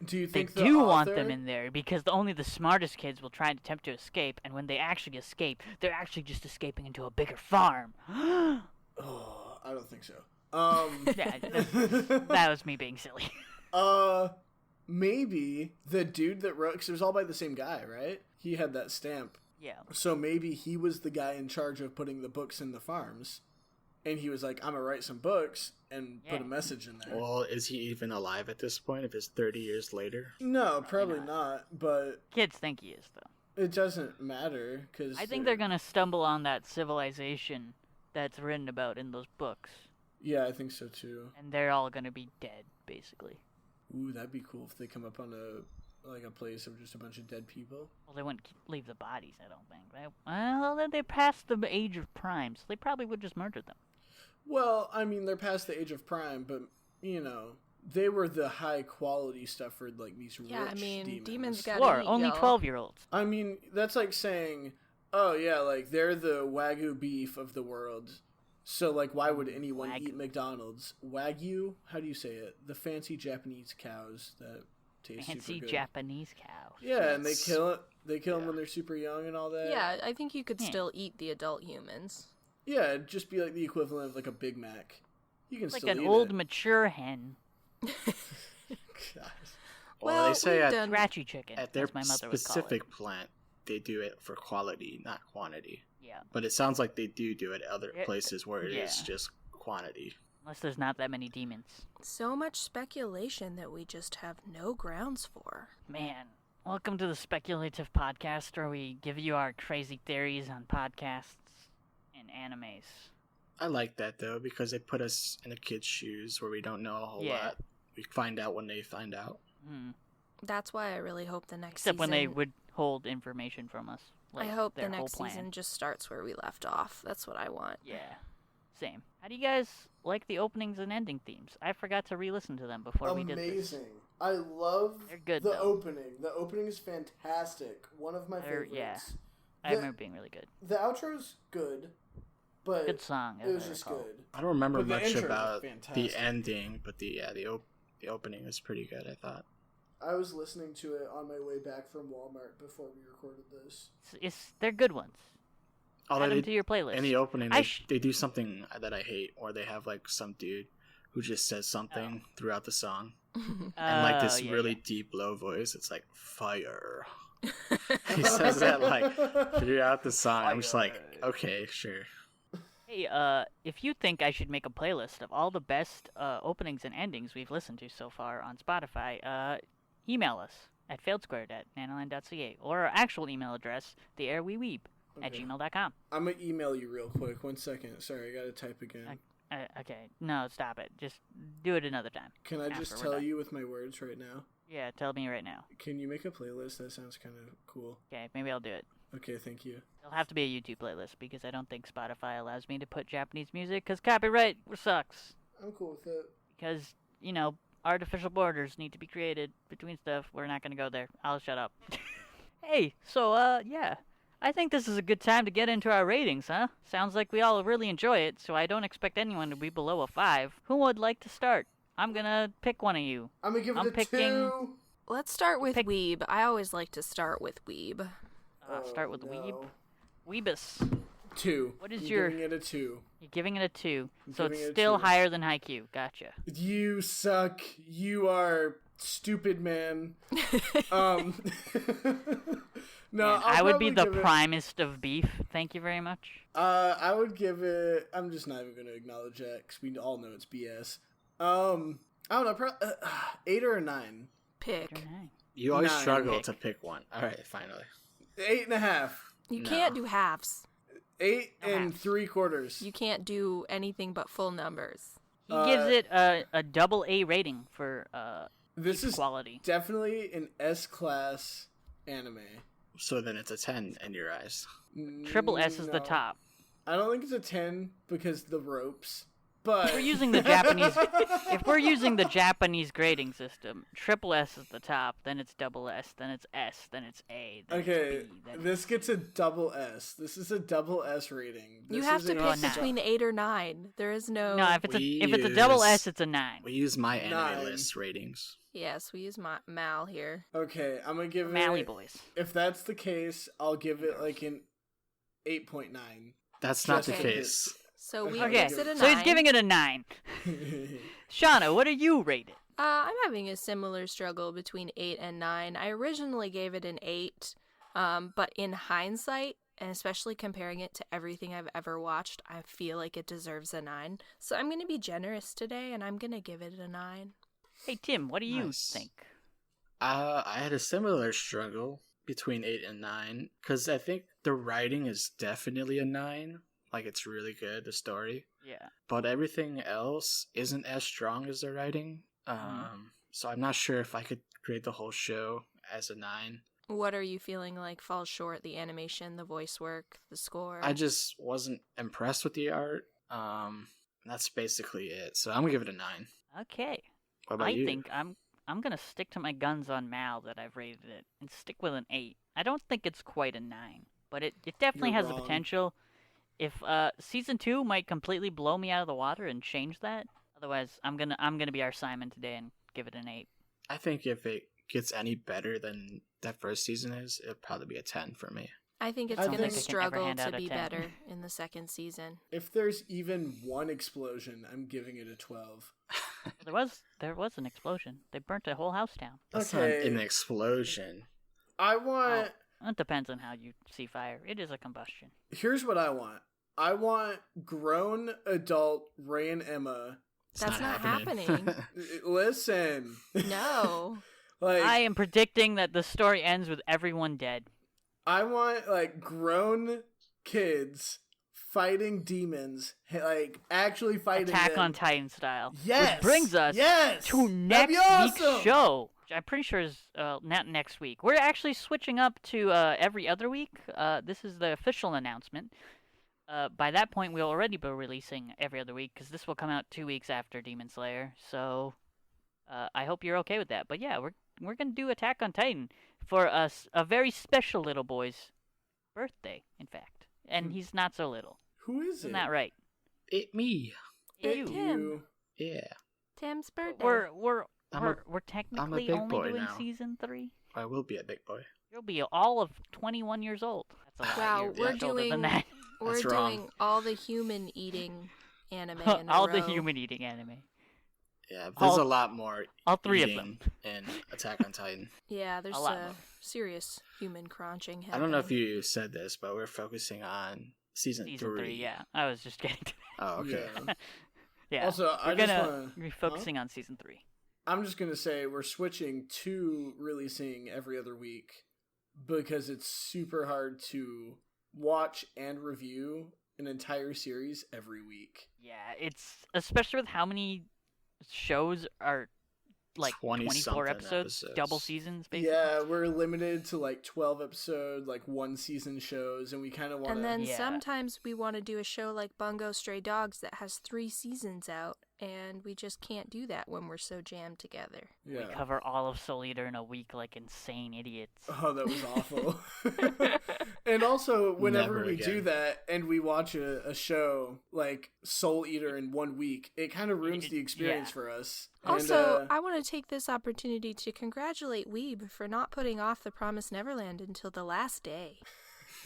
Do you they think the do author... want them in there because only the smartest kids will try and attempt to escape, and when they actually escape, they're actually just escaping into a bigger farm. Oh, I don't think so. Yeah, that was me being silly. Maybe the dude that wrote, because it was all by the same guy, right? He had that stamp. Yeah. So maybe he was the guy in charge of putting the books in the farms. and he was like, I'm gonna write some books and put Yeah. a message in there. Well, is he even alive at this point if it's 30 years later? No, probably not. not, but Kids think he is, though. it doesn't matter, because... I think they're gonna stumble on that civilization that's written about in those books, Yeah, I think so, too. and they're all gonna be dead, basically. Ooh, that'd be cool if they come up on a place of just a bunch of dead people. Well, they wouldn't leave the bodies, I don't think. Well, they're past the age of prime, so they probably would just murder them. Well, I mean, they're past the age of prime, but, you know, they were the high-quality stuff for, like, these Yeah, rich I mean, demons. demons got Or only 12-year-olds. I mean, that's like saying, oh, yeah, like, they're the Wagyu beef of the world. So, like, why would anyone eat Wagyu. McDonald's? Wagyu? How do you say it? The fancy Japanese cows that taste Fancy super good. Japanese cows. Yeah, and they Yes. kill it. They kill them when they're super young and all that. Yeah, I think you could Yeah. still eat the adult humans. Yeah, it'd just be like the equivalent of like a Big Mac. You can Like still an eat old it. mature hen. God. Well, they say we've at, done- Scratchy chicken, at their as my mother would call it. specific plant, they do it for quality, not quantity. Yeah, But it sounds like they do at other Yeah, places where it is yeah. just quantity. unless there's not that many demons. So much speculation that we just have no grounds for. Man, welcome to the Speculative Podcast, where we give you our crazy theories on podcasts and animes. I like that though because they put us in a kid's shoes where we don't know a whole Yeah. lot. We find out when they find out. Hmm. That's why I really hope the next Except season... when they would hold information from us. Like I hope their the whole next plan. season just starts where we left off. That's what I want. Yeah, same. How do you guys like the openings and ending themes? I forgot to re-listen to them before we did this. Amazing. I love They're good, the though. opening. The opening is fantastic. One of my They're- favorites. yeah. I The- remember being really good. The outro's good, but Good song. it was as I just recall. good. I don't remember But the much intros are about the fantastic. ending, but the opening is pretty good. I thought. I was listening to it on my way back from Walmart before we recorded this. They're good ones. Although Add them they, to your playlist. in the opening, I they, sh- they do something that I hate, or they have like some dude who just says something throughout the song, and like this Oh, yeah, really yeah. deep, low voice. It's like fire. He says that like throughout the song. I'm just like, okay, sure. Hey, if you think I should make a playlist of all the best openings and endings we've listened to so far on Spotify, email us at failedsquared@nanoland.ca or our actual email address, theairweweeb at Okay. gmail.com. I'm gonna email you real quick. 1 second. Sorry, I gotta type again. Okay, no, stop it. Just do it another time. Can I just after we're tell done. you with my words right now? Yeah, tell me right now. Can you make a playlist? That sounds kind of cool. Okay, maybe I'll do it. Okay, thank you. It'll have to be a YouTube playlist because I don't think Spotify allows me to put Japanese music because copyright sucks. I'm cool with it. Because, you know, artificial borders need to be created between stuff. We're not going to go there. I'll shut up. Hey, so, yeah. I think this is a good time to get into our ratings, huh? Sounds like we all really enjoy it, so I don't expect anyone to be below a 5. Who would like to start? I'm gonna pick one of you. I'm gonna give it I'm a picking- 2. Let's start with Pick- Weeb. I always like to start with Weeb. Start with Weeb. Weebus. 2. What is I'm your- giving it a 2. You're giving it a 2, I'm so giving it's it a still 2. higher than Haikyuu. Gotcha. You suck. You are stupid, man. No, Man, I'll I would be the probably give it- primest of beef. Thank you very much. I would give it. I'm just not even gonna acknowledge that because we all know it's BS. I don't know. 8 or a 9. Pick. Okay. You always 9. struggle Pick. to pick one. All right, finally. 8.5. You No. can't do halves. 8 No and halves. 3/4. You can't do anything but full numbers. He gives Uh, it a double A rating for This beef is quality. definitely an S-class anime. So then it's a 10 in your eyes. Triple S is the No. top. I don't think it's a 10 because the ropes. But If we're using the Japanese, if we're using the Japanese grading system, triple S is the top, then it's double S, then it's S, then it's A, then okay, it's B, then this gets a double S. This is a double S rating. You This have is to a- pick 9. between 8 or 9. There is no... no. If it's We a double use- S, it's a 9. We use my anime 9. list ratings. Yes, we use Mal here. Okay, I'm gonna give Mally it. boys. If that's the case, I'll give it like an 8.9. That's not the Just Okay. case. So we Okay, gives it a 9. So he's giving it a 9. Shauna, what do you rate it? I'm having a similar struggle between 8 and 9. I originally gave it an 8, but in hindsight, and especially comparing it to everything I've ever watched, I feel like it deserves a 9. So I'm going to be generous today, and I'm going to give it a 9. Hey, Tim, what do you Nice. think? I had a similar struggle between 8 and 9, because I think the writing is definitely a 9. Like, it's really good, the story. Yeah. But everything else isn't as strong as the writing. So I'm not sure if I could grade the whole show as a 9. What are you feeling like falls short? The animation, the voice work, the score? I just wasn't impressed with the art. That's basically it. So I'm gonna give it a 9. Okay. What about I you? think I'm gonna stick to my guns on Mal that I've rated it and stick with an 8. I don't think it's quite a 9, but it definitely You're has the wrong. potential. If season 2 might completely blow me out of the water and change that. Otherwise, I'm gonna be our Simon today and give it an 8. I think if it gets any better than that first season is, it'll probably be a 10 for me. I think it's I going think to I can ever struggle hand to out a be 10. better in the second season. If there's even one explosion, I'm giving it a 12. There was an explosion. They burnt a whole house down. That's Okay. not an explosion. I want. It depends on how you see fire. It is a combustion. Here's what I want. I want grown adult Ray and Emma. It's That's not happening. Listen. No. Like I am predicting that the story ends with everyone dead. I want like grown kids fighting demons, like actually fighting Attack them. on Titan style. Yes. Which brings us yes. to That'd next be awesome. week's show. Which I'm pretty sure is not next week. We're actually switching up to every other week. This is the official announcement. By that point, we'll already be releasing every other week because this will come out 2 weeks after Demon Slayer. So I hope you're okay with that. But yeah, we're gonna do Attack on Titan for us, a very special little boy's birthday, in fact, and he's not so little. Who is Isn't it? that right? It me. You. Tim. Yeah. Tim's birthday. We're I'm technically big only boy doing now. season 3. I will be a big boy. You'll be all of 21 years old. That's a lot. Wow, You're we're much older than doing- that. We're That's doing wrong. all the human eating anime in a all row. the human eating anime. Yeah, there's All- a lot more All 3 of eating them. in Attack on Titan. Yeah, there's A lot more. serious human crunching happening. I don't know if you said this, but we're focusing on season Season 3. 3, yeah. I was just getting to Oh, okay. Yeah. Yeah. Also, I we're just gonna wanna. be focusing on season 3. I'm just gonna say we're switching to releasing every other week because it's super hard to watch and review an entire series every week. Yeah, it's especially with how many shows are like 24 episodes, double seasons, basically. Yeah, we're limited to like 12 episode, like one season shows, and we kind of want And then Yeah. sometimes we want to do a show like Bungo Stray Dogs that has 3 seasons out, and we just can't do that when we're so jammed together. yeah. We cover all of Soul Eater in a week like insane idiots. Oh, that was awful. And also, whenever Never we do again. that and we watch a show like Soul Eater in 1 week, it kind of ruins the experience yeah. for us. Also, and, I want to take this opportunity to congratulate Weeb for not putting off the Promised Neverland until the last day.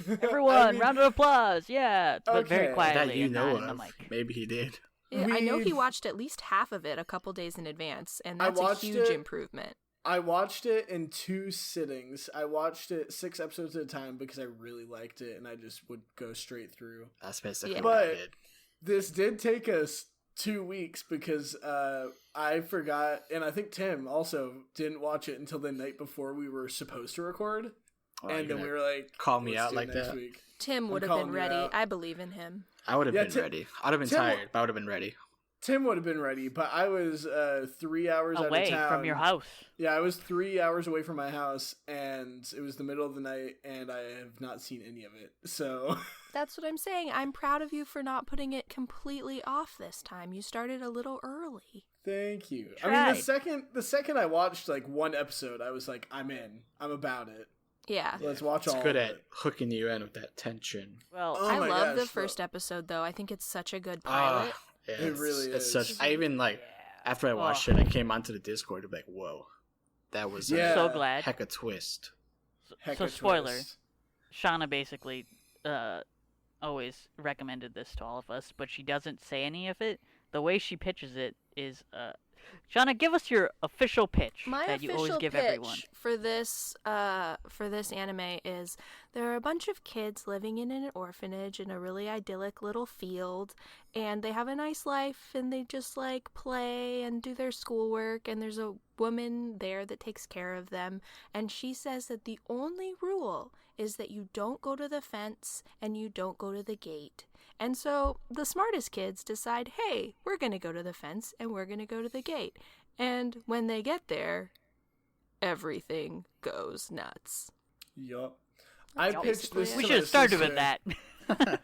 Everyone, I mean, round of applause, yeah, but very Okay. quietly. That you and not know in the of. mic. Maybe he did. I know he Weeb- watched at least half of it a couple days in advance, and I that's a watched huge it- improvement. I watched it in 2 sittings. I watched it 6 episodes at a time because I really liked it, and I just would go straight through. That's basically Yeah. what I But- did. This did take us 2 weeks because I forgot, and I think Tim also didn't watch it until the night before we were supposed to record, Oh, and you're then we gonna were like, call me "Let's out do it like next that?" week." Tim would have calling been you ready. out. I believe in him. I would have Yeah, been Tim- ready. I'd have been Tim- tired, but I would have been ready. Tim would have been ready, but I was 3 hours out Away of town from your house. Yeah, I was 3 hours away from my house, and it was the middle of the night, and I have not seen any of it. So That's what I'm saying. I'm proud of you for not putting it completely off this time. You started a little early. thank you. I Tried. mean, the second I watched like 1 episode, I was like, I'm in. I'm about it. Yeah. Let's watch It's all good of at it. hooking you in with that tension. Well, Oh I my love the gosh, first look. episode, though. I think it's such a good pilot. Yeah, It really it's is. such. I even like after I watched it, I came onto the Discord to be like, "Whoa, that was Yeah. a so glad. heck of a twist." Heck So of spoiler, twist. Shauna basically always recommended this to all of us, but she doesn't say any of it. The way she pitches it is Shauna, give us your official pitch My that you always official give pitch everyone. for this anime is there are a bunch of kids living in an orphanage in a really idyllic little field, and they have a nice life, and they just like play and do their schoolwork, and there's a woman there that takes care of them, and she says that the only rule is that you don't go to the fence and you don't go to the gate. And so the smartest kids decide, hey, we're going to go to the fence and we're going to go to the gate. And when they get there, everything goes nuts. Yup. I That's pitched basically this it. to We my should have started sister. with that.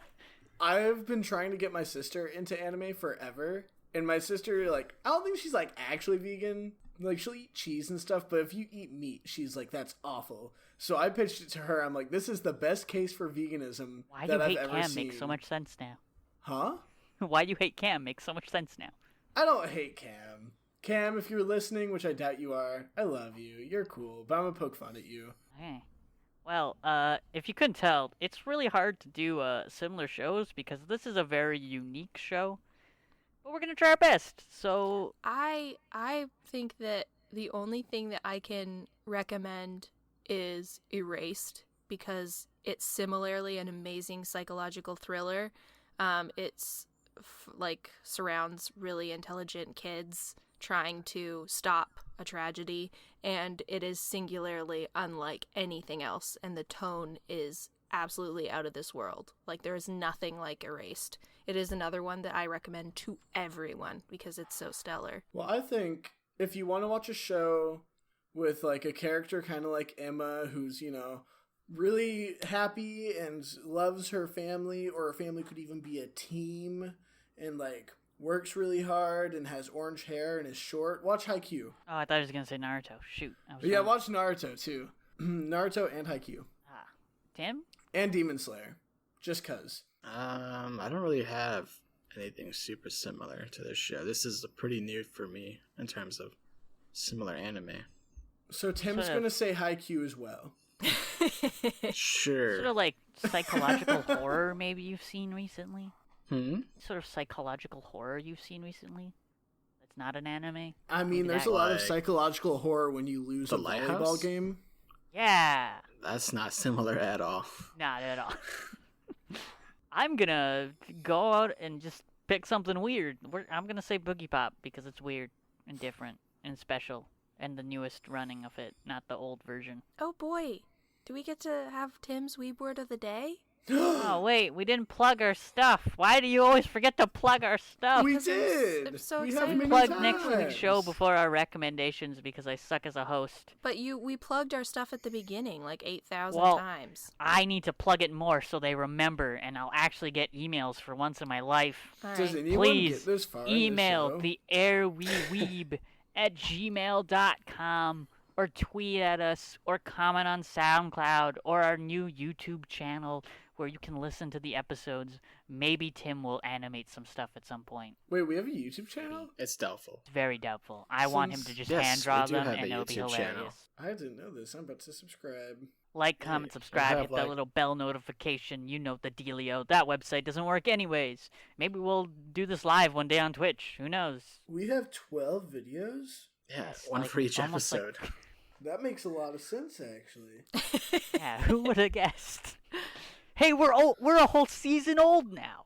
I've been trying to get my sister into anime forever. And my sister, like, I don't think she's, like, actually vegan. Like, she'll eat cheese and stuff, but if you eat meat, she's like, that's awful. So I pitched it to her. I'm like, this is the best case for veganism Why that you I've hate ever Cam seen. makes so much sense now. Huh? Why you hate Cam makes so much sense now. I don't hate Cam. Cam, if you're listening, which I doubt you are, I love you. You're cool, but I'm gonna poke fun at you. Okay. Well, if you couldn't tell, it's really hard to do similar shows because this is a very unique show. But we're gonna try our best. So I think that the only thing that I can recommend is Erased, because it's similarly an amazing psychological thriller. It's like surrounds really intelligent kids trying to stop a tragedy, and it is singularly unlike anything else, and the tone is absolutely out of this world. Like, there is nothing like Erased. It is another one that I recommend to everyone because it's so stellar. Well, I think if you want to watch a show with, like, a character kind of like Emma, who's, you know, really happy and loves her family, or her family could even be a team, and, like, works really hard and has orange hair and is short, watch Haikyuu. Oh, I thought I was gonna say Naruto. Shoot. I was Yeah, wrong. watch Naruto, too. Naruto and Haikyuu. Ah. Tim? And Demon Slayer. Just 'cause. I don't really have anything super similar to this show. This is pretty new for me in terms of similar anime. So Tim's Sort of- gonna say Haikyuu as well. Sure. Sort of like psychological horror maybe you've seen recently? Hmm? Sort of psychological horror you've seen recently? That's not an anime? I mean, Maybe there's that- a lot of Like psychological horror when you lose The a volleyball Lighthouse? game. Yeah! That's not similar at all. Not at all. I'm gonna go out and just pick something weird. I'm gonna say Boogie Pop because it's weird and different and special and the newest running of it, not the old version. Oh boy, do we get to have Tim's Weeb word of the day? Oh wait, we didn't plug our stuff. Why do you always forget to plug our stuff? We Because I'm did. so we excited. have many Plug next week's times. show before our recommendations because I suck as a host. But we plugged our stuff at the beginning like 8,000 Well, times. I need to plug it more so they remember and I'll actually get emails for once in my life. All Does right. anyone Please get this far in email the show? the airweeweeb at gmail.com or tweet at us or comment on SoundCloud or our new YouTube channel where you can listen to the episodes. Maybe Tim will animate some stuff at some point. Wait, we have a YouTube channel? It's doubtful. It's very doubtful. I want him to Since- just Yes, hand we draw do them have and a it'll be YouTube hilarious. channel. I didn't know this. I'm about to subscribe. Like, comment, we subscribe, have, hit that like- little bell notification. You know the dealio. That website doesn't work anyways. Maybe we'll do this live one day on Twitch. Who knows? We have 12 videos? Yeah, Yes, one like, for each almost like- episode. That makes a lot of sense, actually. Yeah, who would have guessed? Hey, we're a whole season old now.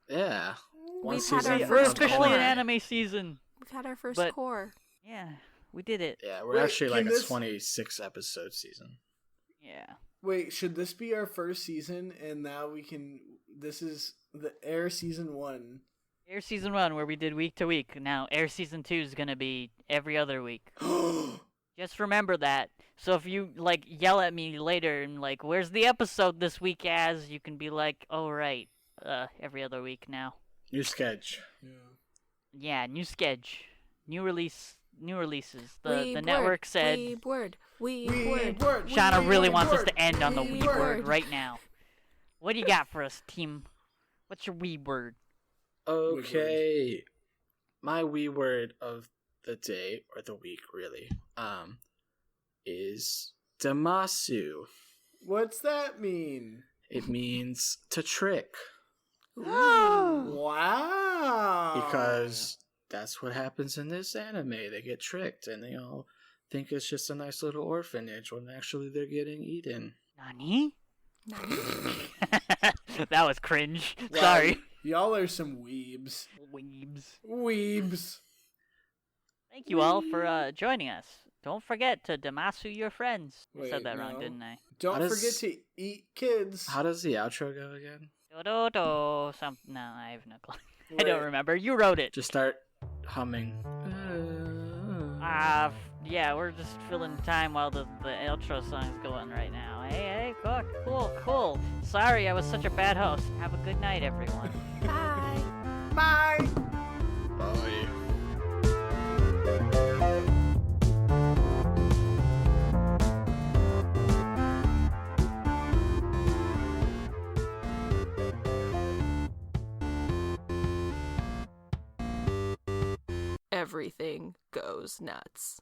Yeah. One We've had season our from We're first now officially on. an anime season. We've had our first But- core. Yeah, we did it. Yeah, we're Wait, actually like can a this- 26 episode season. Yeah. Wait, should this be our first season? And now we can. This is the Air Season 1. Air season 1 where we did week to week. Now Air season 2 is gonna be every other week. Just remember that. So if you like yell at me later and like, "Where's the episode this week?" As you can be like, "Oh right, every other week now." New sketch. Yeah. Yeah, new sketch, new releases. The Weeb network word, said Weeb word. Weeb Weeb word. word. Shauna really Weeb wants us word. to end on the Weeb weeb word word. right now. What do you got for us, team? What's your weeb word? Okay. My wee word of the day, or the week really, is damasu. What's that mean? It means to trick. Wow. Because that's what happens in this anime. They get tricked and they all think it's just a nice little orphanage when actually they're getting eaten. Nani? That was cringe. Wow, Sorry. Y'all are some weebs. Weebs. Thank you all for joining us. Don't forget to damasu your friends. I Wait, said that wrong, no. didn't I? Don't forget to eat kids. How does the outro go again? Do no, I have no clue. I Wait. don't remember. You wrote it. Just start humming. Yeah, we're just filling time while the outro song's going right now. Hey, cool. Sorry, I was such a bad host. Have a good night, everyone. Bye. Bye. Bye. Everything goes nuts.